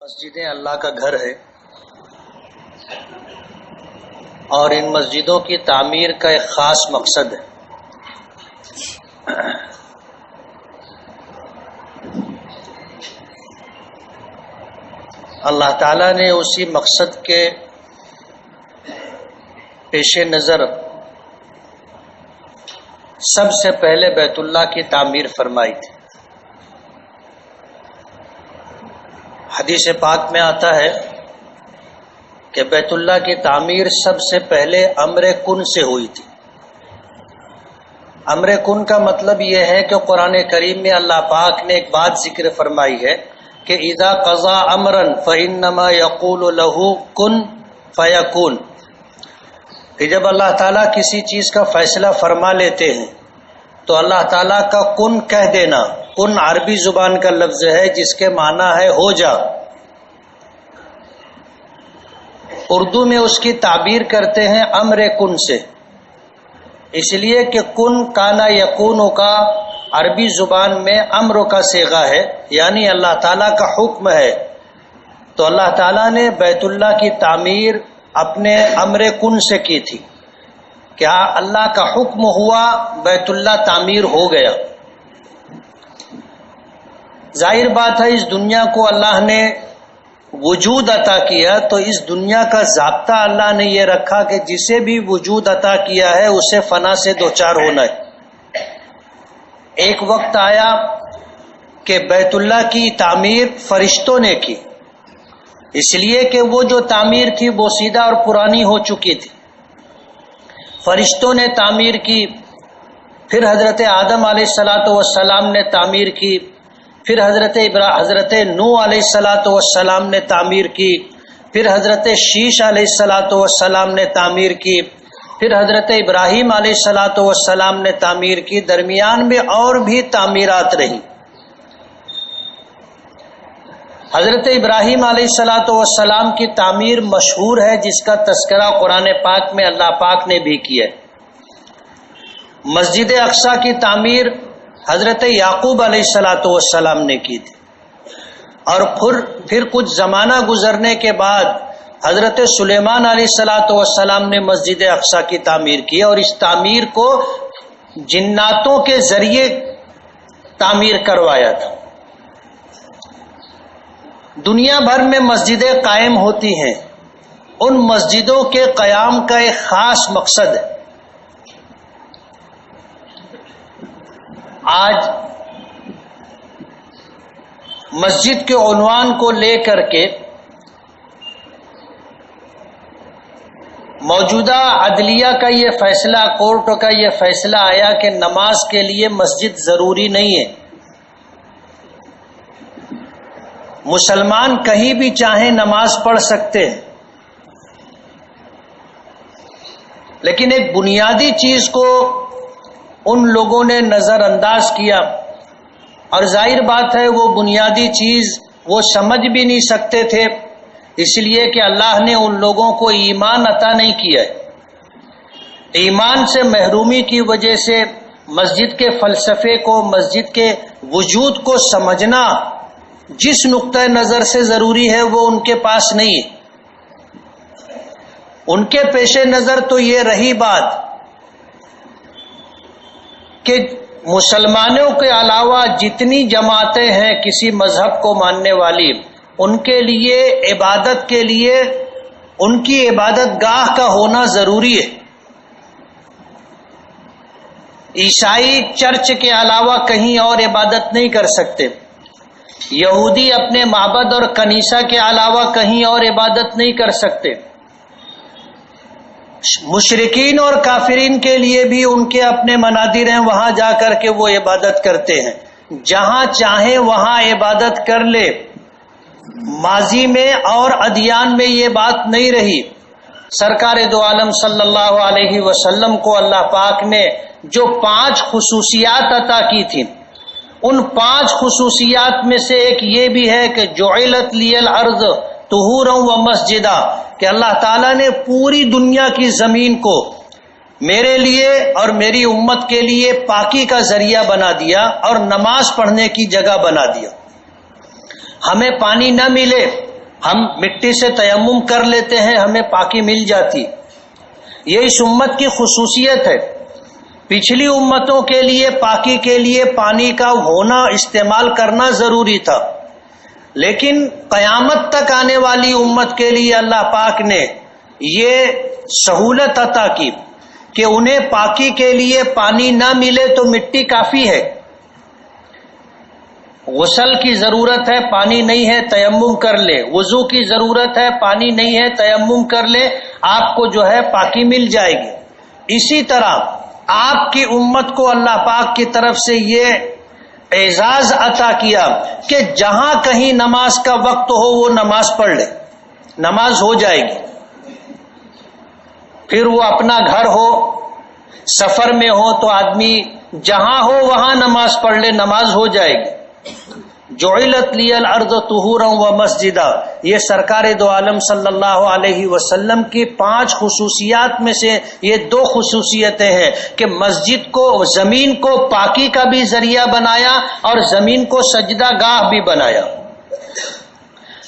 مسجدیں اللہ کا گھر ہے اور ان مسجدوں کی تعمیر کا ایک خاص مقصد ہے۔ اللہ تعالیٰ نے اسی مقصد کے پیش نظر سب سے پہلے بیت اللہ کی تعمیر فرمائی تھی۔ حدیث پاک میں آتا ہے کہ بیت اللہ کی تعمیر سب سے پہلے امر کن سے ہوئی تھی۔ امر کن کا مطلب یہ ہے کہ قرآن کریم میں اللہ پاک نے ایک بات ذکر فرمائی ہے کہ اذا قضا امرا فانما یقول له کن فیکون، کہ جب اللہ تعالیٰ کسی چیز کا فیصلہ فرما لیتے ہیں تو اللہ تعالیٰ کا کن کہہ دینا، کن عربی زبان کا لفظ ہے جس کے معنی ہے ہو جا۔ اردو میں اس کی تعبیر کرتے ہیں امر کن سے، اس لیے کہ کن کانا یکون کا عربی زبان میں امر کا صیغہ ہے، یعنی اللہ تعالیٰ کا حکم ہے۔ تو اللہ تعالیٰ نے بیت اللہ کی تعمیر اپنے امر کن سے کی تھی، کیا اللہ کا حکم ہوا بیت اللہ تعمیر ہو گیا۔ ظاہر بات ہے اس دنیا کو اللہ نے وجود عطا کیا تو اس دنیا کا ضابطہ اللہ نے یہ رکھا کہ جسے بھی وجود عطا کیا ہے اسے فنا سے دوچار ہونا ہے۔ ایک وقت آیا کہ بیت اللہ کی تعمیر فرشتوں نے کی، اس لیے کہ وہ جو تعمیر تھی وہ سیدھا اور پرانی ہو چکی تھی۔ فرشتوں نے تعمیر کی، پھر حضرت آدم علیہ السلام نے تعمیر کی، پھر حضرت نوح علیہ السلام نے تعمیر کی، پھر حضرت شیش علیہ السلام نے تعمیر کی، پھر حضرت ابراہیم علیہ السلام نے تعمیر کی، درمیان میں اور بھی تعمیرات رہی۔ حضرت ابراہیم علیہ السلام کی تعمیر مشہور ہے جس کا تذکرہ قرآن پاک میں اللہ پاک نے بھی کیا ہے۔ مسجد اقصی کی تعمیر حضرت یعقوب علیہ السلام نے کی تھی، اور پھر کچھ زمانہ گزرنے کے بعد حضرت سلیمان علیہ السلام نے مسجد اقصی کی تعمیر کی، اور اس تعمیر کو جناتوں کے ذریعے تعمیر کروایا تھا۔ دنیا بھر میں مسجدیں قائم ہوتی ہیں، ان مسجدوں کے قیام کا ایک خاص مقصد ہے۔ آج مسجد کے عنوان کو لے کر کے موجودہ عدلیہ کا یہ فیصلہ، کورٹ کا یہ فیصلہ آیا کہ نماز کے لیے مسجد ضروری نہیں ہے، مسلمان کہیں بھی چاہیں نماز پڑھ سکتے ہیں۔ لیکن ایک بنیادی چیز کو ان لوگوں نے نظر انداز کیا، اور ظاہر بات ہے وہ بنیادی چیز وہ سمجھ بھی نہیں سکتے تھے، اس لیے کہ اللہ نے ان لوگوں کو ایمان عطا نہیں کیا ہے۔ ایمان سے محرومی کی وجہ سے مسجد کے فلسفے کو، مسجد کے وجود کو سمجھنا جس نقطہ نظر سے ضروری ہے وہ ان کے پاس نہیں ہے۔ ان کے پیش نظر تو یہ رہی بات کہ مسلمانوں کے علاوہ جتنی جماعتیں ہیں کسی مذہب کو ماننے والی، ان کے لیے عبادت کے لیے ان کی عبادت گاہ کا ہونا ضروری ہے۔ عیسائی چرچ کے علاوہ کہیں اور عبادت نہیں کر سکتے، یہودی اپنے معبد اور کنیسہ کے علاوہ کہیں اور عبادت نہیں کر سکتے، مشرکین اور کافرین کے لیے بھی ان کے اپنے منادر ہیں، وہاں جا کر کے وہ عبادت کرتے ہیں، جہاں چاہیں وہاں عبادت کر لے۔ ماضی میں اور ادیان میں یہ بات نہیں رہی۔ سرکار دو عالم صلی اللہ علیہ وسلم کو اللہ پاک نے جو 5 خصوصیات عطا کی تھی، ان 5 خصوصیات میں سے ایک یہ بھی ہے کہ جعلت لی الارض طہورا و مسجدا، کہ اللہ تعالیٰ نے پوری دنیا کی زمین کو میرے لیے اور میری امت کے لیے پاکی کا ذریعہ بنا دیا اور نماز پڑھنے کی جگہ بنا دیا۔ ہمیں پانی نہ ملے ہم مٹی سے تیمم کر لیتے ہیں، ہمیں پاکی مل جاتی۔ یہ اس امت کی خصوصیت ہے۔ پچھلی امتوں کے لیے پاکی کے لیے پانی کا ہونا، استعمال کرنا ضروری تھا، لیکن قیامت تک آنے والی امت کے لیے اللہ پاک نے یہ سہولت عطا کی کہ انہیں پاکی کے لیے پانی نہ ملے تو مٹی کافی ہے۔ غسل کی ضرورت ہے، پانی نہیں ہے، تیمم کر لے۔ وضو کی ضرورت ہے، پانی نہیں ہے، تیمم کر لے، آپ کو جو ہے پاکی مل جائے گی۔ اسی طرح آپ کی امت کو اللہ پاک کی طرف سے یہ اعزاز عطا کیا کہ جہاں کہیں نماز کا وقت ہو وہ نماز پڑھ لے، نماز ہو جائے گی۔ پھر وہ اپنا گھر ہو، سفر میں ہو تو آدمی جہاں ہو وہاں نماز پڑھ لے، نماز ہو جائے گی۔ جعلت لی الارض طہورا ومسجدا، یہ سرکار دو عالم صلی اللہ علیہ وسلم کی 5 خصوصیات میں سے یہ 2 خصوصیتیں ہیں کہ مسجد کو، زمین کو پاکی کا بھی ذریعہ بنایا اور زمین کو سجدہ گاہ بھی بنایا۔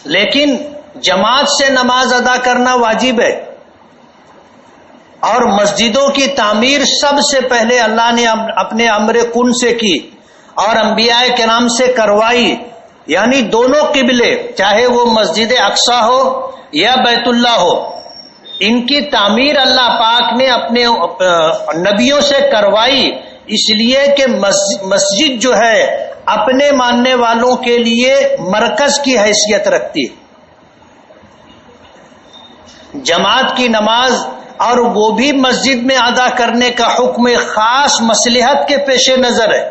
لیکن جماعت سے نماز ادا کرنا واجب ہے، اور مسجدوں کی تعمیر سب سے پہلے اللہ نے اپنے امر کن سے کی اور انبیاء کرام سے کروائی، یعنی دونوں قبلے، چاہے وہ مسجد اقصی ہو یا بیت اللہ ہو، ان کی تعمیر اللہ پاک نے اپنے نبیوں سے کروائی، اس لیے کہ مسجد جو ہے اپنے ماننے والوں کے لیے مرکز کی حیثیت رکھتی ہے۔ جماعت کی نماز اور وہ بھی مسجد میں ادا کرنے کا حکم خاص مصلحت کے پیش نظر ہے۔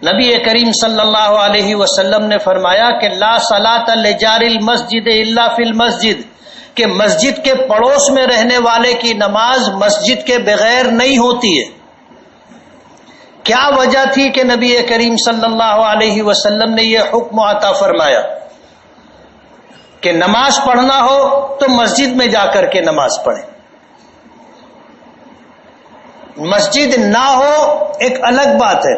نبی کریم صلی اللہ علیہ وسلم نے فرمایا کہ لا صلاۃ لجار المسجد الا فی المسجد، کہ مسجد کے پڑوس میں رہنے والے کی نماز مسجد کے بغیر نہیں ہوتی ہے۔ کیا وجہ تھی کہ نبی کریم صلی اللہ علیہ وسلم نے یہ حکم عطا فرمایا کہ نماز پڑھنا ہو تو مسجد میں جا کر کے نماز پڑھیں؟ مسجد نہ ہو ایک الگ بات ہے،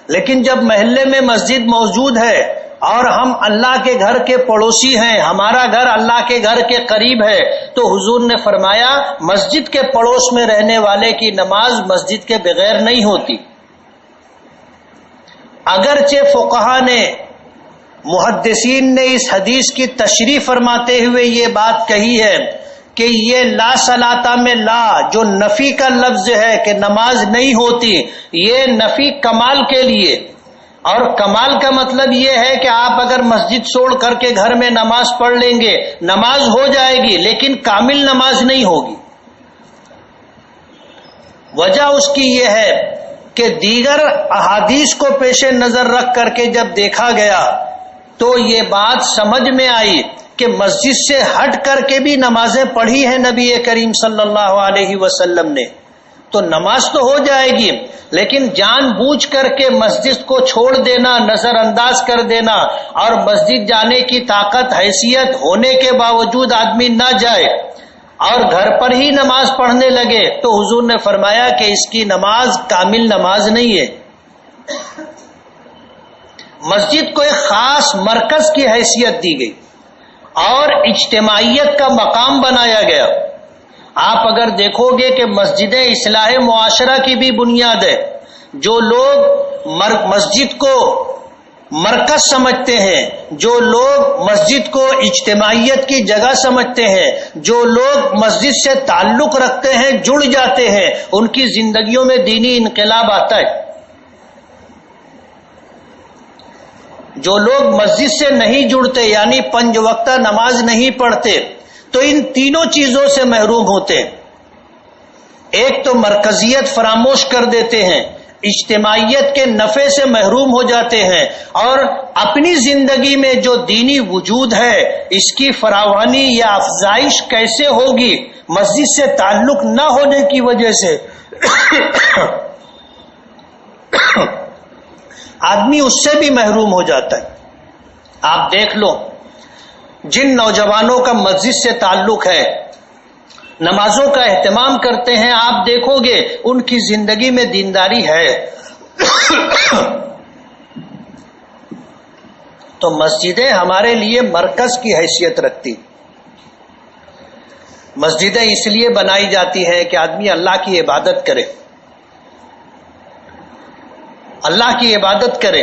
لیکن جب محلے میں مسجد موجود ہے اور ہم اللہ کے گھر کے پڑوسی ہیں، ہمارا گھر اللہ کے گھر کے قریب ہے، تو حضور نے فرمایا مسجد کے پڑوس میں رہنے والے کی نماز مسجد کے بغیر نہیں ہوتی۔ اگرچہ فقہا نے، محدثین نے اس حدیث کی تشریح فرماتے ہوئے یہ بات کہی ہے کہ یہ لا صلاۃ میں لا جو نفی کا لفظ ہے کہ نماز نہیں ہوتی، یہ نفی کمال کے لیے، اور کمال کا مطلب یہ ہے کہ آپ اگر مسجد چھوڑ کر کے گھر میں نماز پڑھ لیں گے، نماز ہو جائے گی لیکن کامل نماز نہیں ہوگی۔ وجہ اس کی یہ ہے کہ دیگر احادیث کو پیش نظر رکھ کر کے جب دیکھا گیا تو یہ بات سمجھ میں آئی کہ مسجد سے ہٹ کر کے بھی نمازیں پڑھی ہیں نبی کریم صلی اللہ علیہ وسلم نے، تو نماز تو ہو جائے گی، لیکن جان بوجھ کر کے مسجد کو چھوڑ دینا، نظر انداز کر دینا، اور مسجد جانے کی طاقت حیثیت ہونے کے باوجود آدمی نہ جائے اور گھر پر ہی نماز پڑھنے لگے، تو حضور نے فرمایا کہ اس کی نماز کامل نماز نہیں ہے۔ مسجد کو ایک خاص مرکز کی حیثیت دی گئی اور اجتماعیت کا مقام بنایا گیا۔ آپ اگر دیکھو گے کہ مسجدیں اصلاح معاشرہ کی بھی بنیاد ہے۔ جو لوگ مسجد کو مرکز سمجھتے ہیں، جو لوگ مسجد کو اجتماعیت کی جگہ سمجھتے ہیں، جو لوگ مسجد سے تعلق رکھتے ہیں، جڑ جاتے ہیں، ان کی زندگیوں میں دینی انقلاب آتا ہے۔ جو لوگ مسجد سے نہیں جڑتے، یعنی 5 وقتہ نماز نہیں پڑھتے، تو ان تینوں چیزوں سے محروم ہوتے ہیں۔ ایک تو مرکزیت فراموش کر دیتے ہیں، اجتماعیت کے نفع سے محروم ہو جاتے ہیں، اور اپنی زندگی میں جو دینی وجود ہے اس کی فراوانی یا افزائش کیسے ہوگی مسجد سے تعلق نہ ہونے کی وجہ سے آدمی اس سے بھی محروم ہو جاتا ہے۔ آپ دیکھ لو جن نوجوانوں کا مسجد سے تعلق ہے، نمازوں کا اہتمام کرتے ہیں، آپ دیکھو گے ان کی زندگی میں دینداری ہے۔ تو مسجدیں ہمارے لیے مرکز کی حیثیت رکھتی. مسجدیں اس لیے بنائی جاتی ہیں کہ آدمی اللہ کی عبادت کرے، اللہ کی عبادت کرے.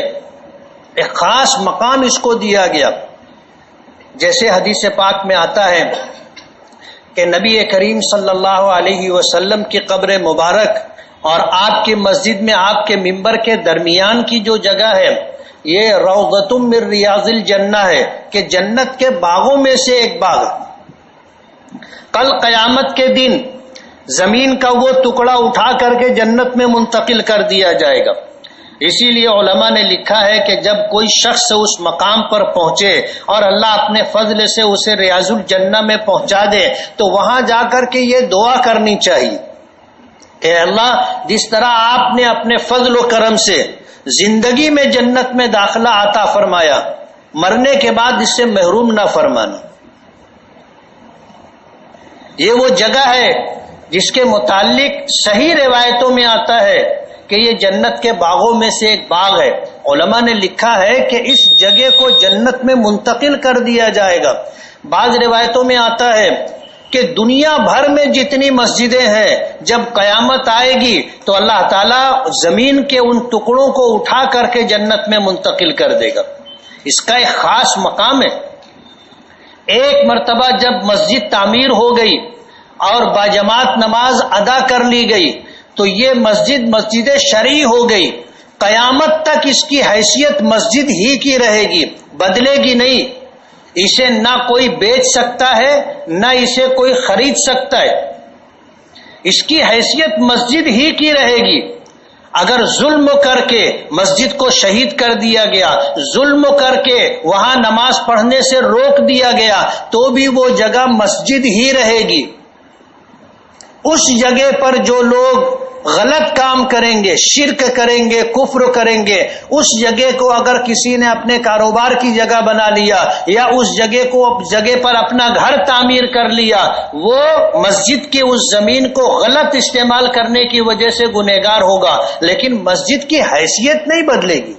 ایک خاص مقام اس کو دیا گیا. جیسے حدیث پاک میں آتا ہے کہ نبی کریم صلی اللہ علیہ وسلم کی قبر مبارک اور آپ کی مسجد میں آپ کے منبر کے درمیان کی جو جگہ ہے یہ روضۃ من ریاض الجنہ ہے کہ جنت کے باغوں میں سے ایک باغ. کل قیامت کے دن زمین کا وہ ٹکڑا اٹھا کر کے جنت میں منتقل کر دیا جائے گا. اسی لیے علماء نے لکھا ہے کہ جب کوئی شخص اس مقام پر پہنچے اور اللہ اپنے فضل سے اسے ریاض الجنہ میں پہنچا دے تو وہاں جا کر کے یہ دعا کرنی چاہیے کہ اللہ جس طرح آپ نے اپنے فضل و کرم سے زندگی میں جنت میں داخلہ عطا فرمایا، مرنے کے بعد اس سے محروم نہ فرمانا. یہ وہ جگہ ہے جس کے متعلق صحیح روایتوں میں آتا ہے کہ یہ جنت کے باغوں میں سے ایک باغ ہے. علماء نے لکھا ہے کہ اس جگہ کو جنت میں منتقل کر دیا جائے گا. بعض روایتوں میں آتا ہے کہ دنیا بھر میں جتنی مسجدیں ہیں جب قیامت آئے گی تو اللہ تعالیٰ زمین کے ان ٹکڑوں کو اٹھا کر کے جنت میں منتقل کر دے گا. اس کا ایک خاص مقام ہے. ایک مرتبہ جب مسجد تعمیر ہو گئی اور باجماعت نماز ادا کر لی گئی تو یہ مسجد شرعی ہو گئی. قیامت تک اس کی حیثیت مسجد ہی کی رہے گی، بدلے گی نہیں. اسے نہ کوئی بیچ سکتا ہے نہ اسے کوئی خرید سکتا ہے. اس کی حیثیت مسجد ہی کی رہے گی. اگر ظلم کر کے مسجد کو شہید کر دیا گیا، ظلم کر کے وہاں نماز پڑھنے سے روک دیا گیا تو بھی وہ جگہ مسجد ہی رہے گی. اس جگہ پر جو لوگ غلط کام کریں گے، شرک کریں گے، کفر کریں گے، اس جگہ کو اگر کسی نے اپنے کاروبار کی جگہ بنا لیا یا اس جگہ پر اپنا گھر تعمیر کر لیا، وہ مسجد کی اس زمین کو غلط استعمال کرنے کی وجہ سے گنہگار ہوگا، لیکن مسجد کی حیثیت نہیں بدلے گی.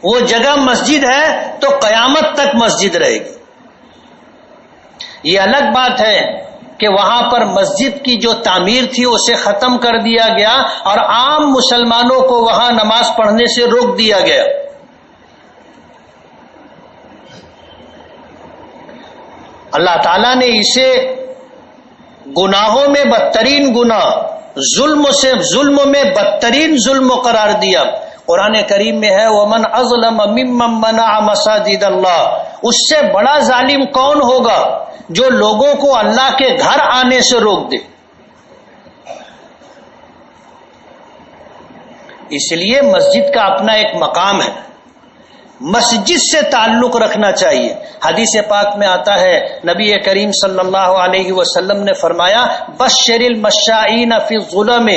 وہ جگہ مسجد ہے تو قیامت تک مسجد رہے گی. یہ الگ بات ہے کہ وہاں پر مسجد کی جو تعمیر تھی اسے ختم کر دیا گیا اور عام مسلمانوں کو وہاں نماز پڑھنے سے روک دیا گیا. اللہ تعالیٰ نے اسے گناہوں میں بدترین گناہ، ظلم میں بدترین ظلم قرار دیا. قرآن کریم میں ہے وَمَنْ أَظْلَمَ مِمَّنْ مَنَعَ مَسَاجِدَ اللَّهِ. اس سے بڑا ظالم کون ہوگا جو لوگوں کو اللہ کے گھر آنے سے روک دے. اس لیے مسجد کا اپنا ایک مقام ہے، مسجد سے تعلق رکھنا چاہیے. حدیث پاک میں آتا ہے نبی کریم صلی اللہ علیہ وسلم نے فرمایا بشر المشائین فی الظلم،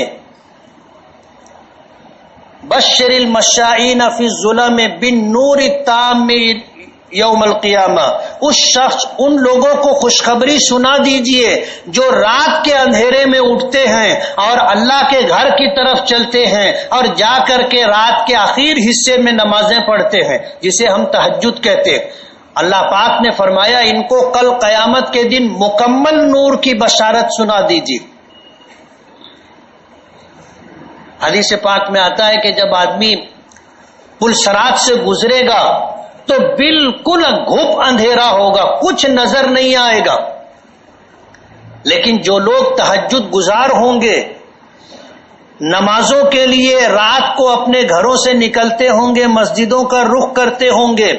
بشر المشائین فی الظلم بالنور التام یوم القیامہ. ان لوگوں کو خوشخبری سنا دیجئے جو رات کے اندھیرے میں اٹھتے ہیں اور اللہ کے گھر کی طرف چلتے ہیں اور جا کر کے رات کے آخر حصے میں نمازیں پڑھتے ہیں جسے ہم تہجد کہتے ہیں. اللہ پاک نے فرمایا ان کو کل قیامت کے دن مکمل نور کی بشارت سنا دیجیے. حدیث پاک میں آتا ہے کہ جب آدمی پل صراط سے گزرے گا تو بالکل گھپ اندھیرا ہوگا، کچھ نظر نہیں آئے گا. لیکن جو لوگ تہجد گزار ہوں گے، نمازوں کے لیے رات کو اپنے گھروں سے نکلتے ہوں گے، مسجدوں کا رخ کرتے ہوں گے،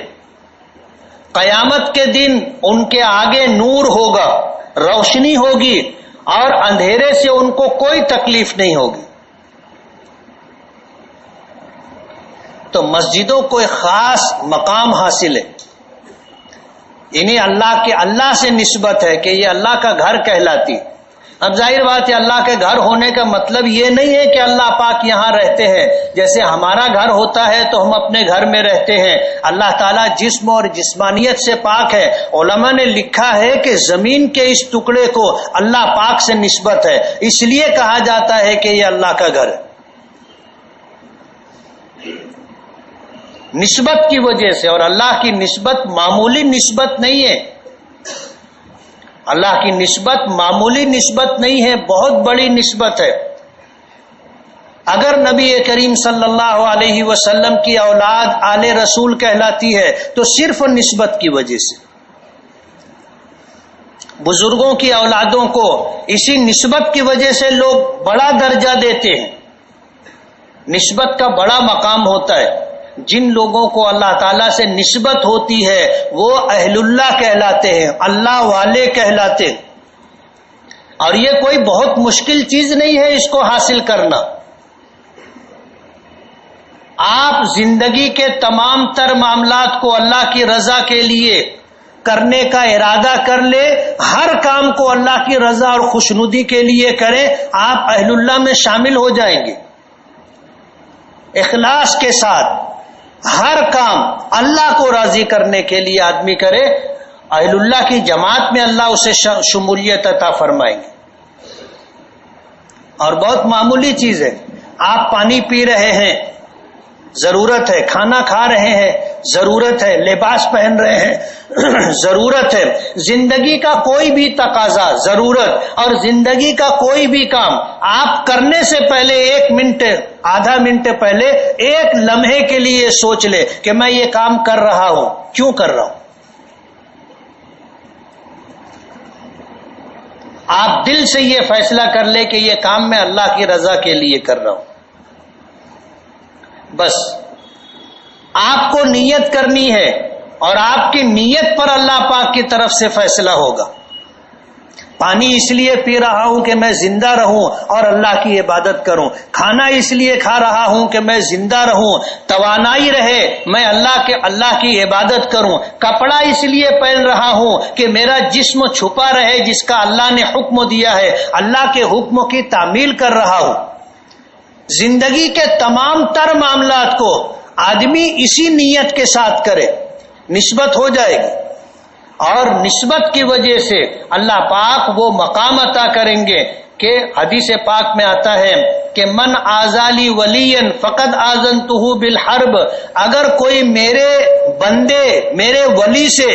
قیامت کے دن ان کے آگے نور ہوگا، روشنی ہوگی اور اندھیرے سے ان کو کوئی تکلیف نہیں ہوگی. تو مسجدوں کو ایک خاص مقام حاصل ہے، انہیں اللہ سے نسبت ہے کہ یہ اللہ کا گھر کہلاتی. اب ظاہر بات ہے اللہ کے گھر ہونے کا مطلب یہ نہیں ہے کہ اللہ پاک یہاں رہتے ہیں. جیسے ہمارا گھر ہوتا ہے تو ہم اپنے گھر میں رہتے ہیں، اللہ تعالیٰ جسم اور جسمانیت سے پاک ہے. علماء نے لکھا ہے کہ زمین کے اس ٹکڑے کو اللہ پاک سے نسبت ہے، اس لیے کہا جاتا ہے کہ یہ اللہ کا گھر ہے. نسبت کی وجہ سے. اور اللہ کی نسبت معمولی نسبت نہیں ہے. اللہ کی نسبت معمولی نسبت نہیں ہے، بہت بڑی نسبت ہے. اگر نبی کریم صلی اللہ علیہ وسلم کی اولاد آل رسول کہلاتی ہے تو صرف نسبت کی وجہ سے. بزرگوں کی اولادوں کو اسی نسبت کی وجہ سے لوگ بڑا درجہ دیتے ہیں. نسبت کا بڑا مقام ہوتا ہے. جن لوگوں کو اللہ تعالیٰ سے نسبت ہوتی ہے وہ اہل اللہ کہلاتے ہیں، اللہ والے کہلاتے ہیں. اور یہ کوئی بہت مشکل چیز نہیں ہے اس کو حاصل کرنا. آپ زندگی کے تمام تر معاملات کو اللہ کی رضا کے لیے کرنے کا ارادہ کر لے، ہر کام کو اللہ کی رضا اور خوشنودی کے لیے کریں، آپ اہل اللہ میں شامل ہو جائیں گے. اخلاص کے ساتھ ہر کام اللہ کو راضی کرنے کے لیے آدمی کرے، اہل اللہ کی جماعت میں اللہ اسے شمولیت عطا فرمائیں گے. اور بہت معمولی چیز ہے. آپ پانی پی رہے ہیں، ضرورت ہے. کھانا کھا رہے ہیں، ضرورت ہے. لباس پہن رہے ہیں، ضرورت ہے. زندگی کا کوئی بھی تقاضا ضرورت، اور زندگی کا کوئی بھی کام آپ کرنے سے پہلے 1 منٹ آدھا منٹ پہلے 1 لمحے کے لیے سوچ لے کہ میں یہ کام کر رہا ہوں، کیوں کر رہا ہوں. آپ دل سے یہ فیصلہ کر لے کہ یہ کام میں اللہ کی رضا کے لیے کر رہا ہوں. بس آپ کو نیت کرنی ہے اور آپ کی نیت پر اللہ پاک کی طرف سے فیصلہ ہوگا. پانی اس لیے پی رہا ہوں کہ میں زندہ رہوں اور اللہ کی عبادت کروں. کھانا اس لیے کھا رہا ہوں کہ میں زندہ رہوں، توانائی رہے، میں اللہ کی عبادت کروں. کپڑا اس لیے پہن رہا ہوں کہ میرا جسم چھپا رہے جس کا اللہ نے حکم دیا ہے، اللہ کے حکم کی تعمیل کر رہا ہوں. زندگی کے تمام تر معاملات کو آدمی اسی نیت کے ساتھ کرے، نسبت ہو جائے گی. اور نسبت کی وجہ سے اللہ پاک وہ مقام عطا کریں گے کہ حدیث پاک میں آتا ہے کہ من آزالی ولین فقد آذنتہ بالحرب. اگر کوئی میرے بندے میرے ولی سے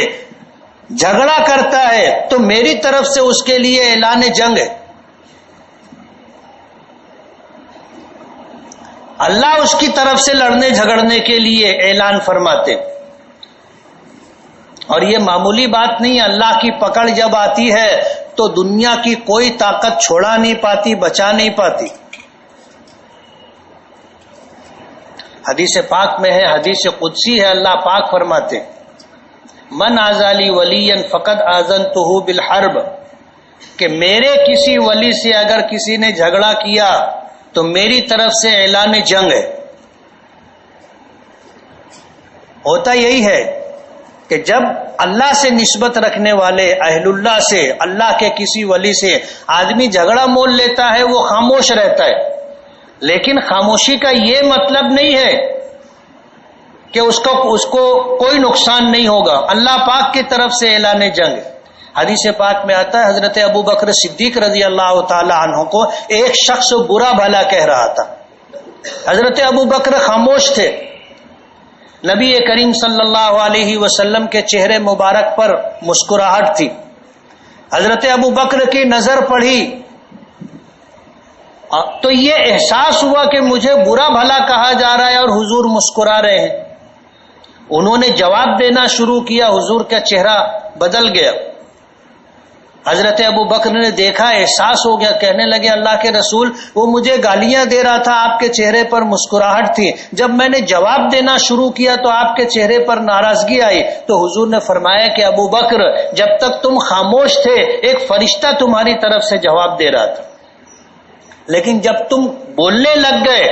جھگڑا کرتا ہے تو میری طرف سے اس کے لیے اعلان جنگ ہے. اللہ اس کی طرف سے لڑنے جھگڑنے کے لیے اعلان فرماتے. اور یہ معمولی بات نہیں. اللہ کی پکڑ جب آتی ہے تو دنیا کی کوئی طاقت چھوڑا نہیں پاتی، بچا نہیں پاتی. حدیث پاک میں ہے، حدیث قدسی ہے، اللہ پاک فرماتے من آزالی ولی فقد آذنتہ بالحرب، کہ میرے کسی ولی سے اگر کسی نے جھگڑا کیا تو میری طرف سے اعلان جنگ ہے. ہوتا یہی ہے کہ جب اللہ سے نسبت رکھنے والے اہل اللہ سے، اللہ کے کسی ولی سے آدمی جھگڑا مول لیتا ہے وہ خاموش رہتا ہے. لیکن خاموشی کا یہ مطلب نہیں ہے کہ اس کو کوئی نقصان نہیں ہوگا. اللہ پاک کی طرف سے اعلان جنگ ہے. حدیث پاک میں آتا ہے حضرت ابو بکر صدیق رضی اللہ تعالی عنہ کو ایک شخص برا بھلا کہہ رہا تھا. حضرت ابو بکر خاموش تھے. نبی کریم صلی اللہ علیہ وسلم کے چہرے مبارک پر مسکراہٹ تھی. حضرت ابو بکر کی نظر پڑی تو یہ احساس ہوا کہ مجھے برا بھلا کہا جا رہا ہے اور حضور مسکرا رہے ہیں. انہوں نے جواب دینا شروع کیا، حضور کا چہرہ بدل گیا. حضرت ابو بکر نے دیکھا، احساس ہو گیا، کہنے لگے اللہ کے رسول وہ مجھے گالیاں دے رہا تھا، آپ کے چہرے پر مسکراہٹ تھی. جب میں نے جواب دینا شروع کیا تو آپ کے چہرے پر ناراضگی آئی. تو حضور نے فرمایا کہ ابو بکر جب تک تم خاموش تھے ایک فرشتہ تمہاری طرف سے جواب دے رہا تھا، لیکن جب تم بولنے لگ گئے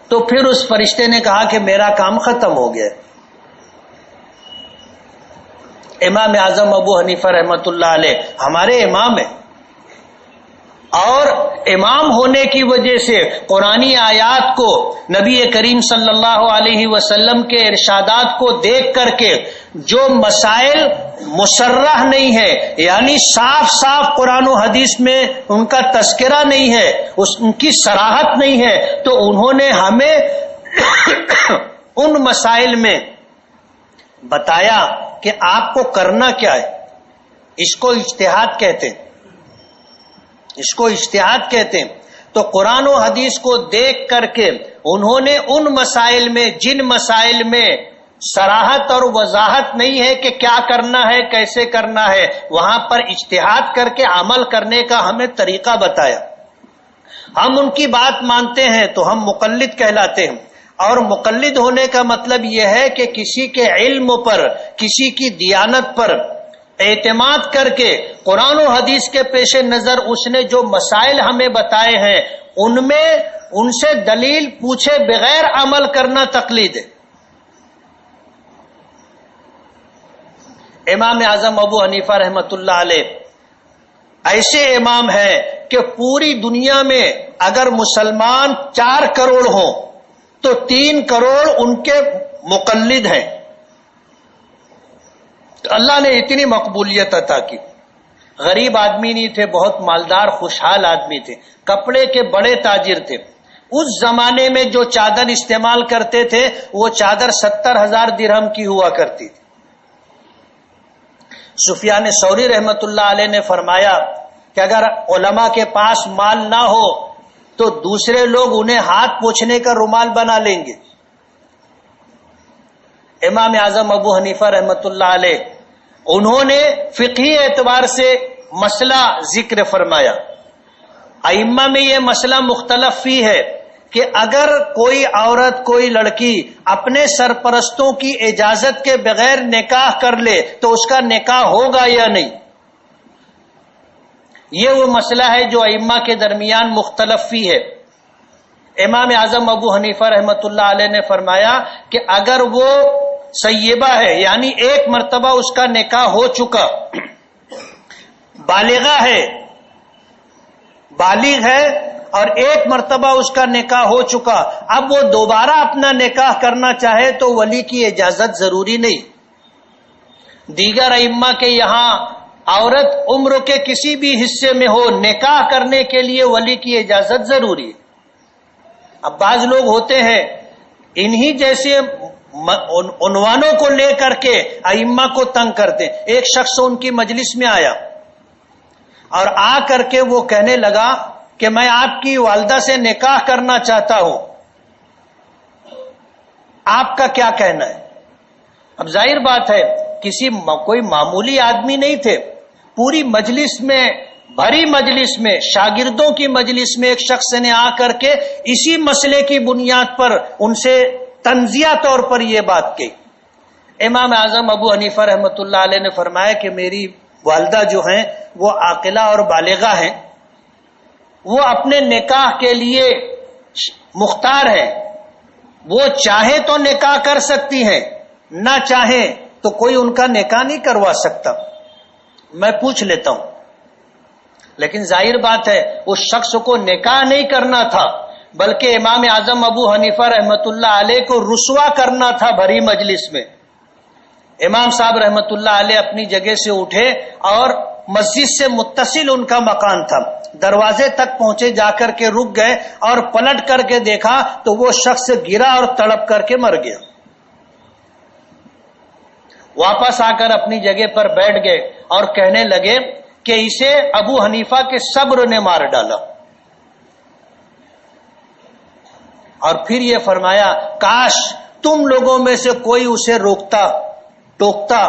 تو پھر اس فرشتے نے کہا کہ میرا کام ختم ہو گیا. امام اعظم ابو حنیفہ رحمۃ اللہ علیہ ہمارے امام ہیں، اور امام ہونے کی وجہ سے قرآنی آیات کو، نبی کریم صلی اللہ علیہ وسلم کے ارشادات کو دیکھ کر کے جو مسائل مصرح نہیں ہے، یعنی صاف صاف قرآن و حدیث میں ان کا تذکرہ نہیں ہے، ان کی صراحت نہیں ہے، تو انہوں نے ہمیں ان مسائل میں بتایا کہ آپ کو کرنا کیا ہے. اس کو اجتہاد کہتے ہیں. اس کو اجتہاد کہتے ہیں. تو قرآن و حدیث کو دیکھ کر کے انہوں نے ان مسائل میں جن مسائل میں صراحت اور وضاحت نہیں ہے کہ کیا کرنا ہے کیسے کرنا ہے، وہاں پر اجتہاد کر کے عمل کرنے کا ہمیں طریقہ بتایا. ہم ان کی بات مانتے ہیں تو ہم مقلد کہلاتے ہیں. اور مقلد ہونے کا مطلب یہ ہے کہ کسی کے علم پر، کسی کی دیانت پر اعتماد کر کے قرآن و حدیث کے پیش نظر اس نے جو مسائل ہمیں بتائے ہیں ان میں ان سے دلیل پوچھے بغیر عمل کرنا تقلید ہے. امام اعظم ابو حنیفہ رحمۃ اللہ علیہ ایسے امام ہیں کہ پوری دنیا میں اگر مسلمان 4 کروڑ ہوں تو 3 کروڑ ان کے مقلد ہیں. اللہ نے اتنی مقبولیت عطا کی. غریب آدمی نہیں تھے، بہت مالدار خوشحال آدمی تھے، کپڑے کے بڑے تاجر تھے. اس زمانے میں جو چادر استعمال کرتے تھے وہ چادر 70,000 درہم کی ہوا کرتی تھی. سفیان ثوری رحمت اللہ علیہ نے فرمایا کہ اگر علماء کے پاس مال نہ ہو تو دوسرے لوگ انہیں ہاتھ پوچھنے کا رومال بنا لیں گے. امام اعظم ابو حنیفہ رحمت اللہ علیہ انہوں نے فقہی اعتبار سے مسئلہ ذکر فرمایا. ائمہ میں یہ مسئلہ مختلف فی ہے کہ اگر کوئی عورت، کوئی لڑکی اپنے سرپرستوں کی اجازت کے بغیر نکاح کر لے تو اس کا نکاح ہوگا یا نہیں. یہ وہ مسئلہ ہے جو ائمہ کے درمیان مختلف فی ہے. امام اعظم ابو حنیفہ رحمت اللہ علیہ نے فرمایا کہ اگر وہ سیبہ ہے یعنی ایک مرتبہ اس کا نکاح ہو چکا، بالغہ ہے، بالغ ہے اور ایک مرتبہ اس کا نکاح ہو چکا، اب وہ دوبارہ اپنا نکاح کرنا چاہے تو ولی کی اجازت ضروری نہیں. دیگر ائمہ کے یہاں عورت عمر کے کسی بھی حصے میں ہو، نکاح کرنے کے لیے ولی کی اجازت ضروری ہے. اب بعض لوگ ہوتے ہیں انہی جیسے عنوانوں کو لے کر کے ائمہ کو تنگ کرتے ہیں. ایک شخص ان کی مجلس میں آیا اور آ کر کے وہ کہنے لگا کہ میں آپ کی والدہ سے نکاح کرنا چاہتا ہوں، آپ کا کیا کہنا ہے؟ اب ظاہر بات ہے کوئی معمولی آدمی نہیں تھے. پوری مجلس میں، بھری مجلس میں، شاگردوں کی مجلس میں ایک شخص نے آ کر کے اسی مسئلے کی بنیاد پر ان سے تنزیہ طور پر یہ بات کی. امام اعظم ابو حنیفہ رحمۃ اللہ علیہ نے فرمایا کہ میری والدہ جو ہیں وہ عاقلہ اور بالغہ ہیں، وہ اپنے نکاح کے لیے مختار ہیں، وہ چاہے تو نکاح کر سکتی ہیں، نہ چاہیں تو کوئی ان کا نکاح نہیں کروا سکتا. میں پوچھ لیتا ہوں. لیکن ظاہر بات ہے اس شخص کو نکاح نہیں کرنا تھا بلکہ امام اعظم ابو حنیفہ رحمت اللہ علیہ کو رسوا کرنا تھا بھری مجلس میں. امام صاحب رحمت اللہ علیہ اپنی جگہ سے اٹھے اور مسجد سے متصل ان کا مکان تھا، دروازے تک پہنچے، جا کر کے رک گئے اور پلٹ کر کے دیکھا تو وہ شخص گرا اور تڑپ کر کے مر گیا. واپس آ کر اپنی جگہ پر بیٹھ گئے اور کہنے لگے کہ اسے ابو حنیفہ کے صبر نے مار ڈالا. اور پھر یہ فرمایا کاش تم لوگوں میں سے کوئی اسے روکتا، ٹوکتا،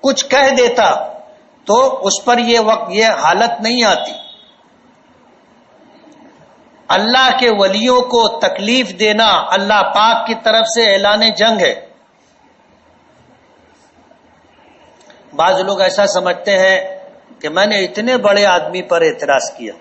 کچھ کہہ دیتا تو اس پر یہ حالت نہیں آتی. اللہ کے ولیوں کو تکلیف دینا اللہ پاک کی طرف سے اعلان جنگ ہے. بعض لوگ ایسا سمجھتے ہیں کہ میں نے اتنے بڑے آدمی پر اعتراض کیا.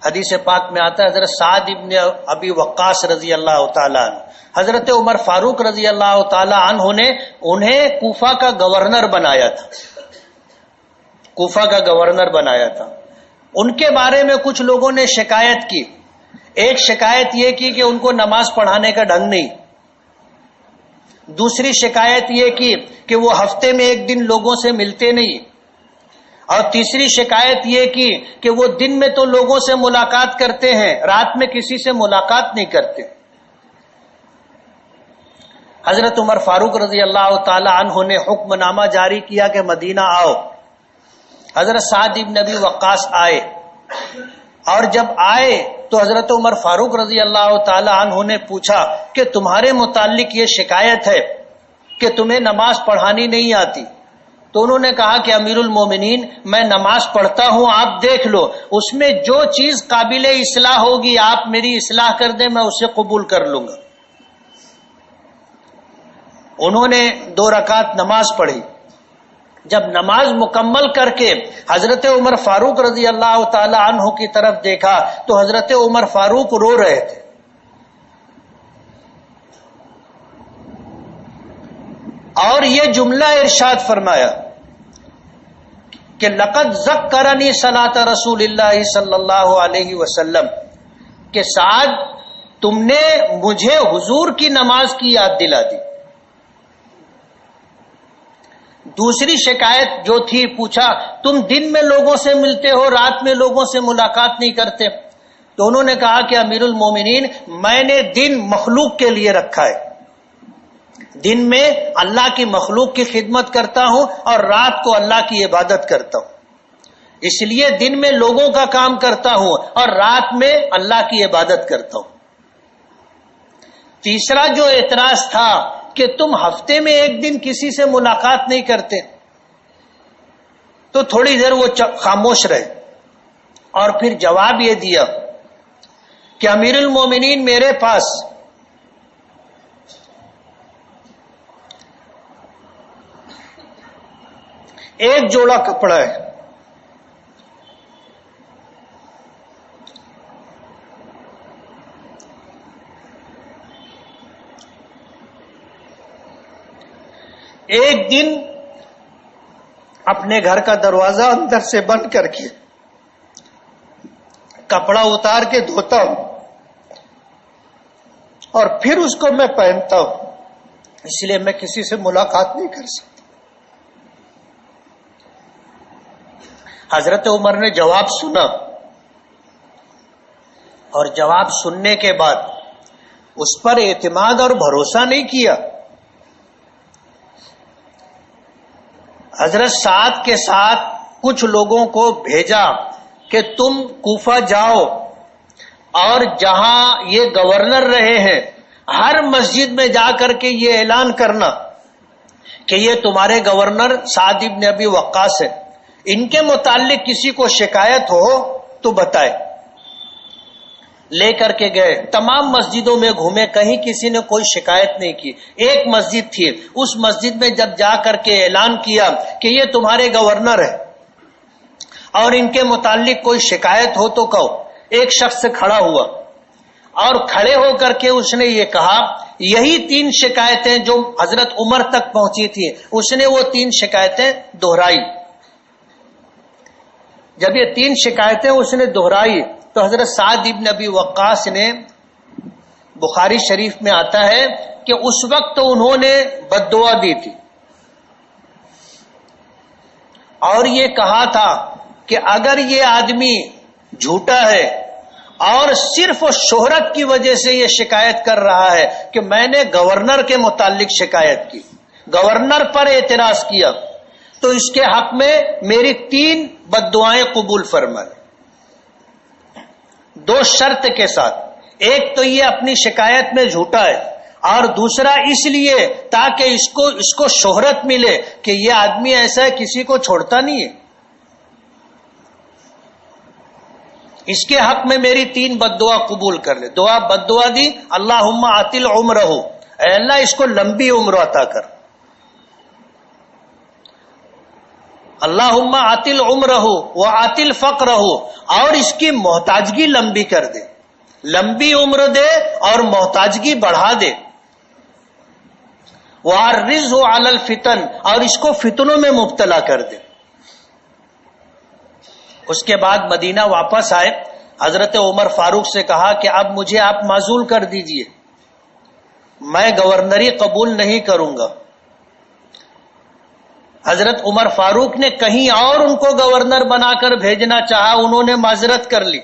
حدیث پاک میں آتا ہے حضرت سعد ابن ابی وقاص رضی اللہ تعالیٰ عنہ، حضرت عمر فاروق رضی اللہ تعالیٰ عنہ نے انہیں کوفہ کا گورنر بنایا تھا. کوفہ کا گورنر بنایا تھا. ان کے بارے میں کچھ لوگوں نے شکایت کی. ایک شکایت یہ کی کہ ان کو نماز پڑھانے کا ڈھنگ نہیں. دوسری شکایت یہ کی کہ وہ ہفتے میں ایک دن لوگوں سے ملتے نہیں. اور تیسری شکایت یہ کی کہ وہ دن میں تو لوگوں سے ملاقات کرتے ہیں، رات میں کسی سے ملاقات نہیں کرتے. حضرت عمر فاروق رضی اللہ تعالی عنہ نے حکم نامہ جاری کیا کہ مدینہ آؤ. حضرت سعد بن ابی وقاص آئے، اور جب آئے تو حضرت عمر فاروق رضی اللہ تعالی عنہ نے پوچھا کہ تمہارے متعلق یہ شکایت ہے کہ تمہیں نماز پڑھانی نہیں آتی. تو انہوں نے کہا کہ امیر المومنین میں نماز پڑھتا ہوں، آپ دیکھ لو، اس میں جو چیز قابل اصلاح ہوگی آپ میری اصلاح کر دیں، میں اسے قبول کر لوں گا. انہوں نے 2 رکعت نماز پڑھی. جب نماز مکمل کر کے حضرت عمر فاروق رضی اللہ تعالی عنہ کی طرف دیکھا تو حضرت عمر فاروق رو رہے تھے. اور یہ جملہ ارشاد فرمایا کہ لقد ذکرنی صلاۃ رسول اللہ صلی اللہ علیہ وسلم، کہ سعد تم نے مجھے حضور کی نماز کی یاد دلا دی. دوسری شکایت جو تھی، پوچھا تم دن میں لوگوں سے ملتے ہو، رات میں لوگوں سے ملاقات نہیں کرتے. تو انہوں نے کہا کہ امیر المومنین میں نے دن مخلوق کے لیے رکھا ہے، دن میں اللہ کی مخلوق کی خدمت کرتا ہوں اور رات کو اللہ کی عبادت کرتا ہوں، اس لیے دن میں لوگوں کا کام کرتا ہوں اور رات میں اللہ کی عبادت کرتا ہوں. تیسرا جو اعتراض تھا کہ تم ہفتے میں ایک دن کسی سے ملاقات نہیں کرتے، تو تھوڑی دیر وہ خاموش رہے اور پھر جواب یہ دیا کہ امیر المومنین میرے پاس ایک جوڑا کپڑا ہے، ایک دن اپنے گھر کا دروازہ اندر سے بند کر کے کپڑا اتار کے دھوتا ہوں اور پھر اس کو میں پہنتا ہوں، اس لیے میں کسی سے ملاقات نہیں کر سکتا. حضرت عمر نے جواب سنا اور جواب سننے کے بعد اس پر اعتماد اور بھروسہ نہیں کیا. حضرت سعد کے ساتھ کچھ لوگوں کو بھیجا کہ تم کوفہ جاؤ اور جہاں یہ گورنر رہے ہیں ہر مسجد میں جا کر کے یہ اعلان کرنا کہ یہ تمہارے گورنر سعد بن ابی وقاص ہے، ان کے متعلق کسی کو شکایت ہو تو بتائے. لے کر کے گئے، تمام مسجدوں میں گھومے، کہیں کسی نے کوئی شکایت نہیں کی. ایک مسجد تھی، اس مسجد میں جب جا کر کے اعلان کیا کہ یہ تمہارے گورنر ہے اور ان کے متعلق کوئی شکایت ہو تو کہو. ایک شخص کھڑا ہوا اور کھڑے ہو کر کے اس نے یہ کہا، یہی 3 شکایتیں جو حضرت عمر تک پہنچی تھی، اس نے وہ 3 شکایتیں دہرائی. جب یہ 3 شکایتیں اس نے دہرائی تو حضرت سعد بن ابی وقاص نے، بخاری شریف میں آتا ہے کہ اس وقت انہوں نے بد دعا دی تھی اور یہ کہا تھا کہ اگر یہ آدمی جھوٹا ہے اور صرف شہرت کی وجہ سے یہ شکایت کر رہا ہے کہ میں نے گورنر کے متعلق شکایت کی، گورنر پر اعتراض کیا، تو اس کے حق میں میری 3 بد دعائیں قبول فرمائے. 2 شرط کے ساتھ، ایک تو یہ اپنی شکایت میں جھوٹا ہے اور دوسرا اس لیے تاکہ اس کو شہرت ملے کہ یہ آدمی ایسا ہے کسی کو چھوڑتا نہیں ہے. اس کے حق میں میری 3 بد دعا قبول کر لے. بد دعا دی، اللہم عاطل عمرہ، اے اللہ اس کو لمبی عمر عطا کر. اللہم عاطل عمرہ وعاطل فقرہ، اور اس کی محتاجگی لمبی کر دے، لمبی عمر دے اور محتاجگی بڑھا دے. وعرضہ علی الفتن، اور اس کو فتنوں میں مبتلا کر دے. اس کے بعد مدینہ واپس آئے، حضرت عمر فاروق سے کہا کہ اب مجھے آپ معزول کر دیجئے، میں گورنری قبول نہیں کروں گا. حضرت عمر فاروق نے کہیں اور ان کو گورنر بنا کر بھیجنا چاہا، انہوں نے معذرت کر لی.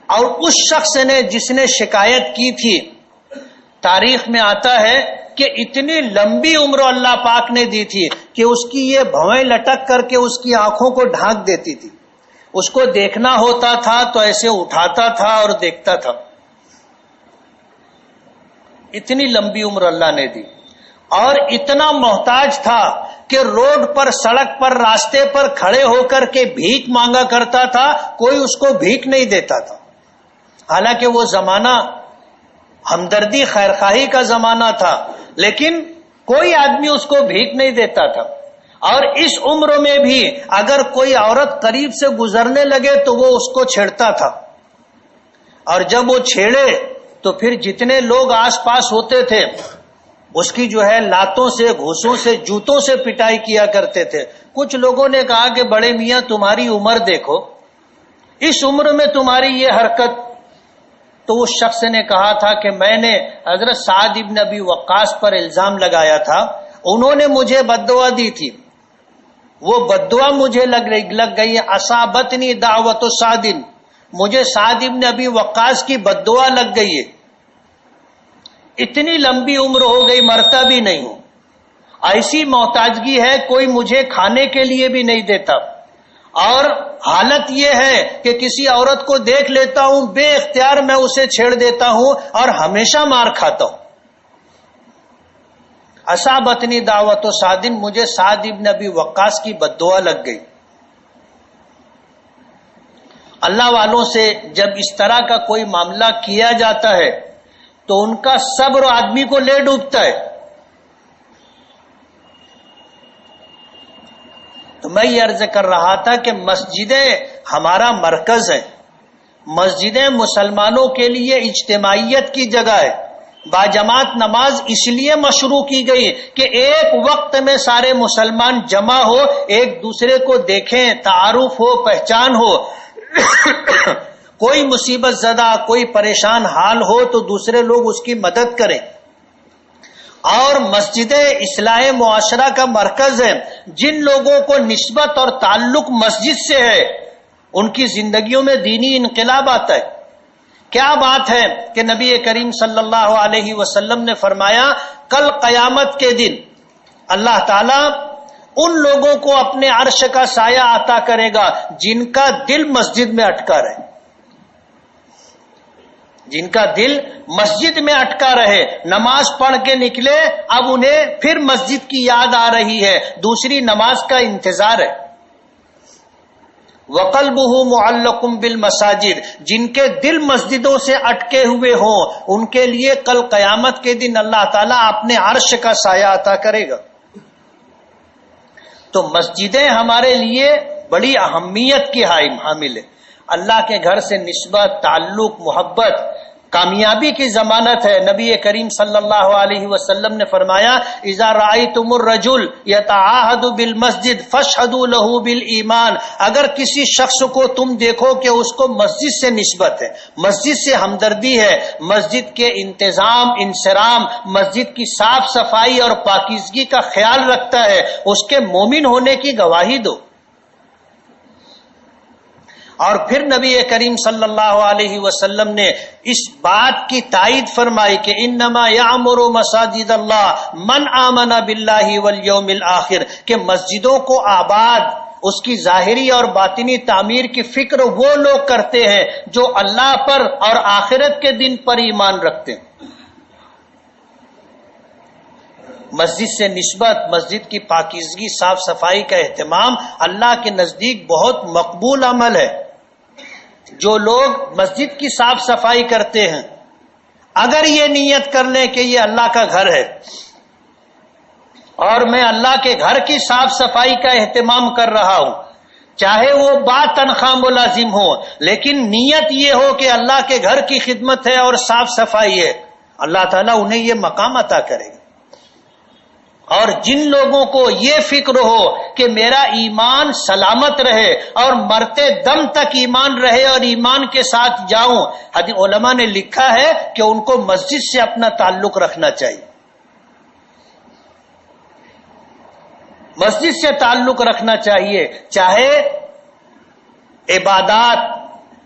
اور اس شخص نے جس نے شکایت کی تھی تاریخ میں آتا ہے کہ اتنی لمبی عمر اللہ پاک نے دی تھی کہ اس کی یہ بھویں لٹک کر کے اس کی آنکھوں کو ڈھانک دیتی تھی. اس کو دیکھنا ہوتا تھا تو ایسے اٹھاتا تھا اور دیکھتا تھا. اتنی لمبی عمر اللہ نے دی. اور اتنا محتاج تھا کہ روڈ پر، سڑک پر، راستے پر کھڑے ہو کر کے بھیک مانگا کرتا تھا. کوئی اس کو بھیک نہیں دیتا تھا. حالانکہ وہ زمانہ ہمدردی خیرخواہی کا زمانہ تھا، لیکن کوئی آدمی اس کو بھیک نہیں دیتا تھا. اور اس عمر میں بھی اگر کوئی عورت قریب سے گزرنے لگے تو وہ اس کو چھیڑتا تھا. اور جب وہ چھیڑے تو پھر جتنے لوگ آس پاس ہوتے تھے اس کی جو ہے لاتوں سے، گھوسوں سے، جوتوں سے پٹائی کیا کرتے تھے. کچھ لوگوں نے کہا کہ بڑے میاں تمہاری عمر دیکھو، اس عمر میں تمہاری یہ حرکت. تو اس شخص نے کہا تھا کہ میں نے حضرت سعد ابن ابی وقاص پر الزام لگایا تھا، انہوں نے مجھے بددعا دی تھی، وہ بددعا مجھے لگ گئی ہے. اصابتنی دعوت سعد، مجھے سعد ابن ابی وقاص کی بددعا لگ گئی ہے. اتنی لمبی عمر ہو گئی، مرتا بھی نہیں ہوں. ایسی محتاجگی ہے کوئی مجھے کھانے کے لیے بھی نہیں دیتا. اور حالت یہ ہے کہ کسی عورت کو دیکھ لیتا ہوں بے اختیار میں اسے چھیڑ دیتا ہوں اور ہمیشہ مار کھاتا ہوں. اصابتنی دعوت سعد، مجھے سعد ابن ابی وقاص کی بددعا لگ گئی. اللہ والوں سے جب اس طرح کا کوئی معاملہ کیا جاتا ہے تو ان کا صبر آدمی کو لے ڈوبتا ہے. تو میں یہ عرض کر رہا تھا کہ مسجدیں ہمارا مرکز ہیں. مسجدیں مسلمانوں کے لیے اجتماعیت کی جگہ ہے. باجماعت نماز اس لیے مشروع کی گئی کہ ایک وقت میں سارے مسلمان جمع ہو، ایک دوسرے کو دیکھیں، تعارف ہو، پہچان ہو. کوئی مصیبت زدہ، کوئی پریشان حال ہو تو دوسرے لوگ اس کی مدد کریں. اور مسجدیں اصلاح معاشرہ کا مرکز ہے. جن لوگوں کو نسبت اور تعلق مسجد سے ہے ان کی زندگیوں میں دینی انقلاب آتا ہے. کیا بات ہے کہ نبی کریم صلی اللہ علیہ وسلم نے فرمایا کل قیامت کے دن اللہ تعالی ان لوگوں کو اپنے عرش کا سایہ عطا کرے گا جن کا دل مسجد میں اٹکا رہے. جن کا دل مسجد میں اٹکا رہے، نماز پڑھ کے نکلے، اب انہیں پھر مسجد کی یاد آ رہی ہے، دوسری نماز کا انتظار ہے. وَقَلْبُهُ مُعَلَّقٌ بِالْمَسَاجِدِ، جن کے دل مسجدوں سے اٹکے ہوئے ہوں ان کے لیے کل قیامت کے دن اللہ تعالیٰ اپنے عرش کا سایہ عطا کرے گا. تو مسجدیں ہمارے لیے بڑی اہمیت کی حامل ہے. اللہ کے گھر سے نسبت، تعلق، محبت کامیابی کی ضمانت ہے. نبی کریم صلی اللہ علیہ وسلم نے فرمایا اذا رأیتم الرجل یتعاہد بالمسجد فاشہدوا لہ بالایمان، اگر کسی شخص کو تم دیکھو کہ اس کو مسجد سے نسبت ہے، مسجد سے ہمدردی ہے، مسجد کے انتظام، انصرام، مسجد کی صاف صفائی اور پاکیزگی کا خیال رکھتا ہے، اس کے مومن ہونے کی گواہی دو. اور پھر نبی کریم صلی اللہ علیہ وسلم نے اس بات کی تائید فرمائی کہ انما یعمر مساجد اللہ من آمن باللہ والیوم الآخر، کہ مسجدوں کو آباد، اس کی ظاہری اور باطنی تعمیر کی فکر وہ لوگ کرتے ہیں جو اللہ پر اور آخرت کے دن پر ایمان رکھتے ہیں. مسجد سے نسبت، مسجد کی پاکیزگی، صاف صفائی کا اہتمام اللہ کے نزدیک بہت مقبول عمل ہے. جو لوگ مسجد کی صاف صفائی کرتے ہیں اگر یہ نیت کر لیں کہ یہ اللہ کا گھر ہے اور میں اللہ کے گھر کی صاف صفائی کا اہتمام کر رہا ہوں، چاہے وہ با تنخواہ ملازم ہو، لیکن نیت یہ ہو کہ اللہ کے گھر کی خدمت ہے اور صاف صفائی ہے، اللہ تعالیٰ انہیں یہ مقام عطا کرے گا. اور جن لوگوں کو یہ فکر ہو کہ میرا ایمان سلامت رہے اور مرتے دم تک ایمان رہے اور ایمان کے ساتھ جاؤں، علماء نے لکھا ہے کہ ان کو مسجد سے اپنا تعلق رکھنا چاہیے. مسجد سے تعلق رکھنا چاہیے، چاہے عبادات،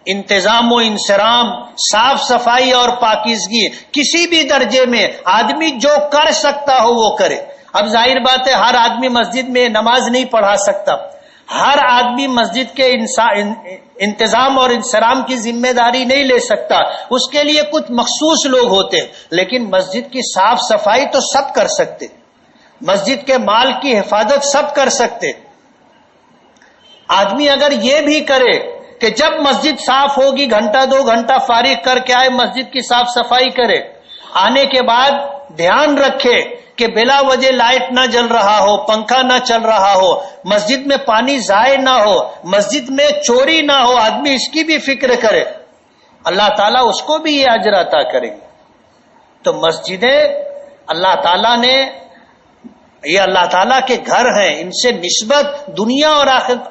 انتظام و انصرام، صاف صفائی اور پاکیزگی کسی بھی درجے میں آدمی جو کر سکتا ہو وہ کرے۔ اب ظاہر بات ہے ہر آدمی مسجد میں نماز نہیں پڑھا سکتا، ہر آدمی مسجد کے انتظام اور انصرام کی ذمہ داری نہیں لے سکتا، اس کے لیے کچھ مخصوص لوگ ہوتے ہیں، لیکن مسجد کی صاف صفائی تو سب کر سکتے، مسجد کے مال کی حفاظت سب کر سکتے۔ آدمی اگر یہ بھی کرے کہ جب مسجد صاف ہوگی گھنٹہ 2 گھنٹہ فارغ کر کے آئے، مسجد کی صاف صفائی کرے، آنے کے بعد دھیان رکھے کہ بلا وجہ لائٹ نہ جل رہا ہو، پنکھا نہ چل رہا ہو، مسجد میں پانی ضائع نہ ہو، مسجد میں چوری نہ ہو، آدمی اس کی بھی فکر کرے، اللہ تعالیٰ اس کو بھی یہ اجر عطا کریں گے۔ تو مسجدیں اللہ تعالیٰ نے، یہ اللہ تعالیٰ کے گھر ہیں، ان سے نسبت دنیا اور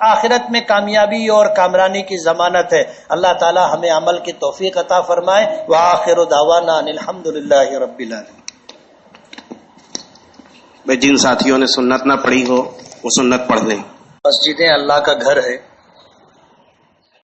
آخرت میں کامیابی اور کامرانی کی ضمانت ہے۔ اللہ تعالیٰ ہمیں عمل کی توفیق عطا فرمائے۔ وآخر دعوانا ان الحمدللہ رب العالمین۔ جن ساتھیوں نے سنت نہ پڑھی ہو وہ سنت پڑھ لیں۔ مسجدیں اللہ کا گھر ہے،